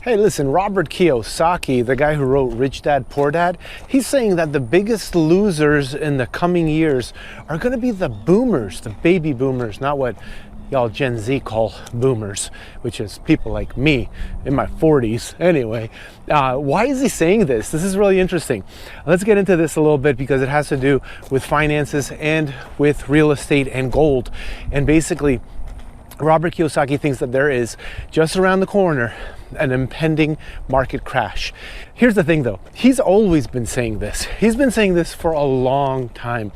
Hey, listen, Robert Kiyosaki, the guy who wrote Rich Dad, Poor Dad, he's saying that the biggest losers in the coming years are going to be the boomers, the baby boomers, not what y'all Gen Z call boomers, which is people like me in my 40s. Anyway, why is he saying this? This is really interesting. Let's get into this a little bit because it has to do with finances and with real estate and gold. And basically, Robert Kiyosaki thinks that there is, just around the corner, an impending market crash. Here's the thing though, he's always been saying this. He's been saying this for a long time.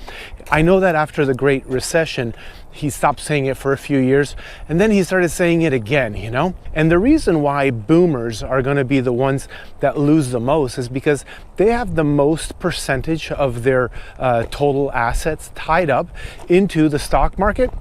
I know that after the Great Recession, he stopped saying it for a few years and then he started saying it again, you know? And the reason why boomers are going to be the ones that lose the most is because they have the most percentage of their total assets tied up into the stock market.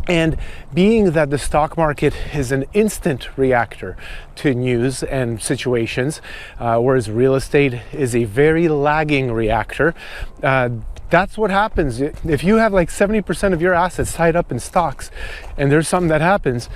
And being that the stock market is an instant reactor to news and situations, whereas real estate is a very lagging reactor, that's what happens. If you have like 70% of your assets tied up in stocks and there's something that happens,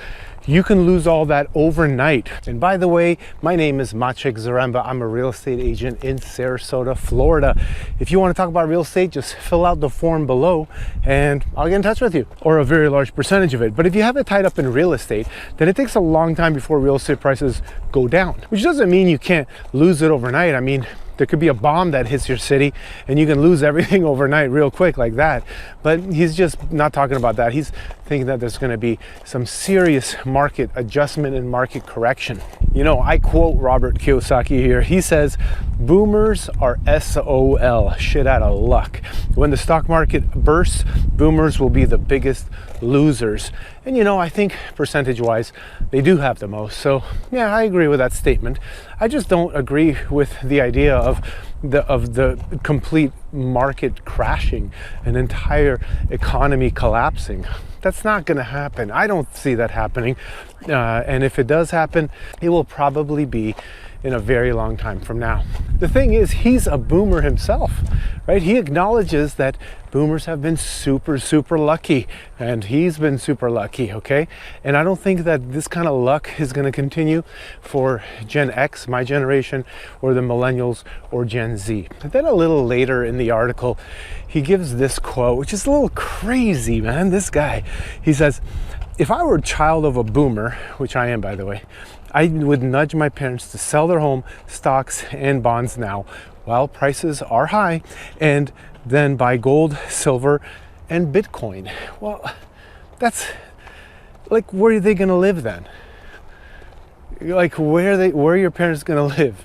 you can lose all that overnight. And by the way, my name is Maciek Zaremba. I'm a real estate agent in Sarasota, Florida. If you want to talk about real estate, just fill out the form below and I'll get in touch with you, or a very large percentage of it. But if you have it tied up in real estate, then it takes a long time before real estate prices go down, which doesn't mean you can't lose it overnight. I mean, there could be a bomb that hits your city and you can lose everything overnight real quick like that. But he's just not talking about that. He's thinking that there's going to be some serious market adjustment and market correction. You know, I quote Robert Kiyosaki here. He says, boomers are SOL, shit out of luck. When the stock market bursts, boomers will be the biggest losers. And you know, I think percentage-wise, they do have the most. So yeah, I agree with that statement. I just don't agree with the idea of the complete market crashing, an entire economy collapsing. That's not going to happen. I don't see that happening. And if it does happen, it will probably be in a very long time from now. The thing is, he's a boomer himself, right? He acknowledges that boomers have been super lucky, and he's been super lucky, okay? And I don't think that this kind of luck is going to continue for Gen X, my generation, or the millennials, or Gen Z. But then a little later in the article, he gives this quote, which is a little crazy, man. This guy, he says, if I were a child of a boomer, which I am, by the way, I would nudge my parents to sell their home, stocks, and bonds now while prices are high, and then buy gold, silver, and Bitcoin. Well, that's like, where are they going to live then? Like, where are your parents going to live?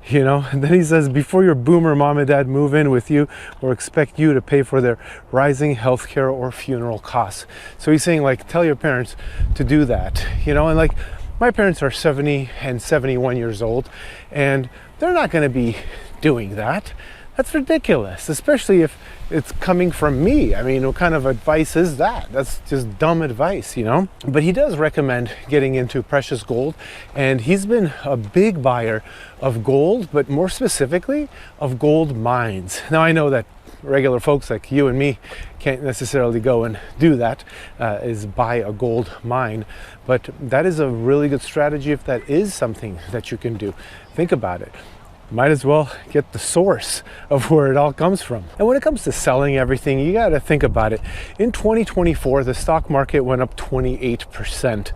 You know, and then he says, before your boomer mom and dad move in with you or expect you to pay for their rising healthcare or funeral costs. So he's saying, like, tell your parents to do that, you know, and like, my parents are 70 and 71 years old, and they're not going to be doing that. That's ridiculous, especially if it's coming from me. I mean, what kind of advice is that? That's just dumb advice, you know? But he does recommend getting into precious gold, and he's been a big buyer of gold, but more specifically of gold mines. Now, I know that regular folks like you and me can't necessarily go and do that, is buy a gold mine, but that is a really good strategy if that is something that you can do. Think about it. Might as well get the source of where it all comes from. And when it comes to selling everything, you got to think about it. In 2024, the stock market went up 28%.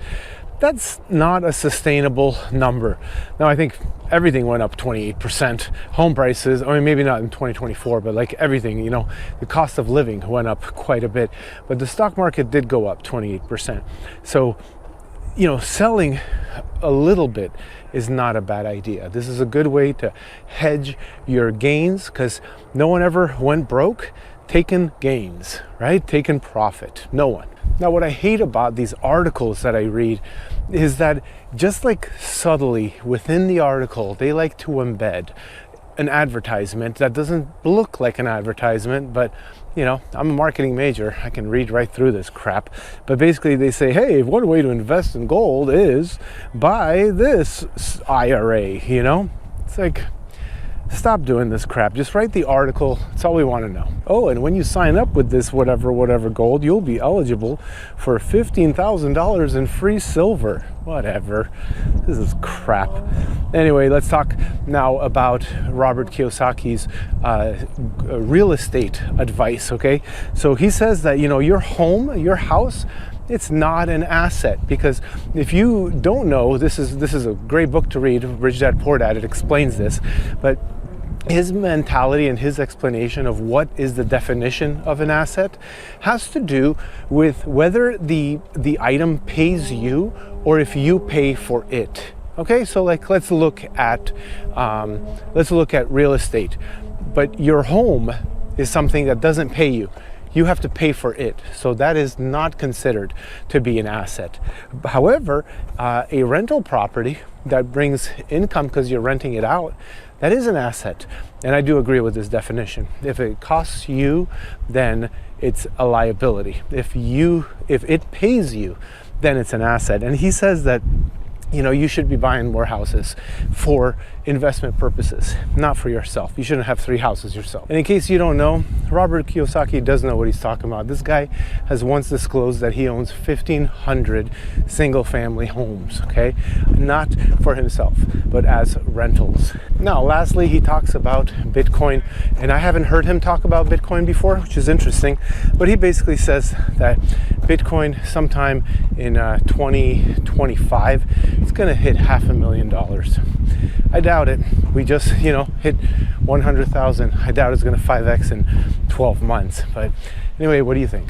That's not a sustainable number. Now, I think everything went up 28%. Home prices, I mean, maybe not in 2024, but like everything, you know, the cost of living went up quite a bit. But the stock market did go up 28%. So, you know, selling a little bit is not a bad idea. This is a good way to hedge your gains because no one ever went broke taking gains, right? Taking profit. No one. Now, what I hate about these articles that I read is that just like subtly within the article, they like to embed an advertisement that doesn't look like an advertisement, but you know, I'm a marketing major. I can read right through this crap. But basically they say, hey, one way to invest in gold is buy this IRA, you know? It's like, stop doing this crap. Just write the article. That's all we want to know. Oh, and when you sign up with this whatever gold, you'll be eligible for $15,000 in free silver. Whatever. This is crap. Anyway, let's talk now about Robert Kiyosaki's real estate advice, okay? So he says that, your home, your house, it's not an asset, because if you don't know, this is a great book to read, Rich Dad Poor Dad, it explains this, but his mentality and his explanation of what is the definition of an asset has to do with whether the item pays you or if you pay for it. Okay, so let's look at real estate. But your home is something that doesn't pay you. You have to pay for it. So that is not considered to be an asset. However, a rental property that brings income because you're renting it out, that is an asset. And I do agree with this definition. If it costs you, then it's a liability. If it pays you, then it's an asset. And he says that you should be buying more houses for investment purposes, not for yourself. You shouldn't have 3 houses yourself. And in case you don't know, Robert Kiyosaki does know what he's talking about. This guy has once disclosed that he owns 1,500 single-family homes, okay? Not for himself, but as rentals. Now, lastly, he talks about Bitcoin, and I haven't heard him talk about Bitcoin before, which is interesting, but he basically says that Bitcoin sometime in 2025, it's gonna hit $500,000. I doubt it. We just, hit 100,000. I doubt it's gonna 5x in 12 months. But anyway, what do you think?